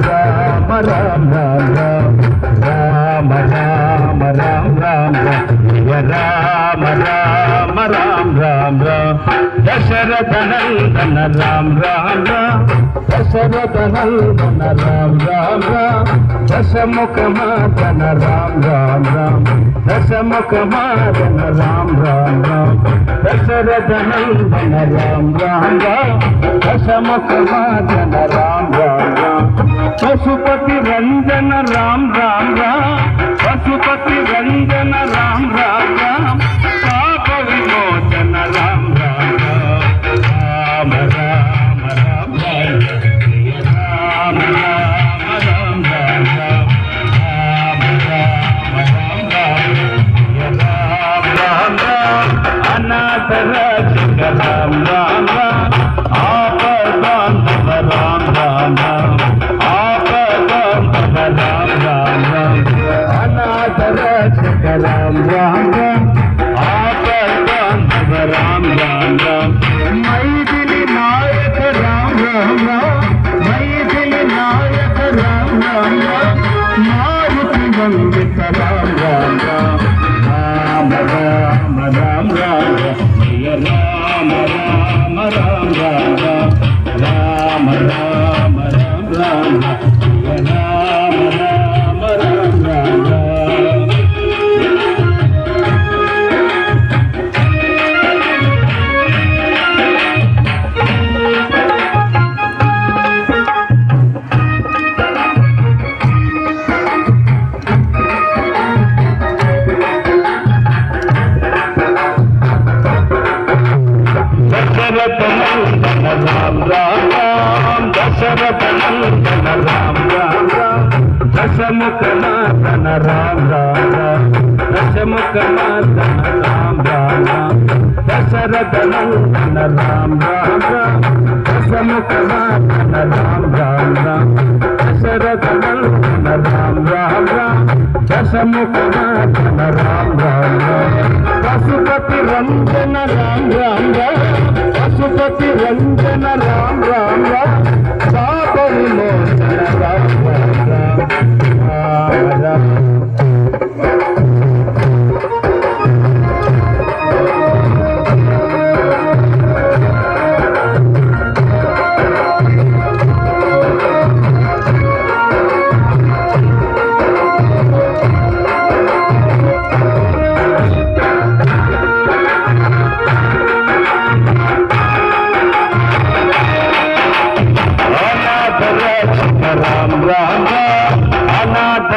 రామ రామ రామ రామ రామ రామ రామ రామ రామ రామ దశరథ నందన రామ రామ దశరథ నందన రామ రామ దశముఖ మాదన రామ రామ దశముఖ మాదన రామ రామ దశరథ నందన రామ రామ దశముఖ మాదన రామ రామ పశుపతి రంజన రామ రామ పశుపతి రంజన రామ రామ పాప విమోచన రామ రామ రామ రామ రామ రామ రామ రామ రామ అనాథ రక్షక రామ రామ ఆపదాంతవ రామ రామ ఆపదాంతవ రామ రామ అనాథ రక్షక రామ రామ ఆపదాంతవ రామ రామ మైథిలి నాయక రామ రామ మైథిలి నాయక రామ రామ మారుతి వందిత రామ రామ రామ రామ రామ రామ జయ రామ రామ రామ రామ రామ రామ రామ రామ జయ రామ రామ రామ రామ దశరథ నందన రామ రామ దశరథ నందన రామ రామ దశముఖ మాదన రామ రామ దశముఖ మాదన రామ రామ దశరథ నందన రామ రామ దశముఖ మాదన రామ రామ దశరథ నందన రామ రామ దశముఖ మాదన రామ రామ పశుపతి రంజన రామ రామ పశుపతి రంజన రామ రామ పాప విమోచన రామ రామ రామ రామ రామ అనాథ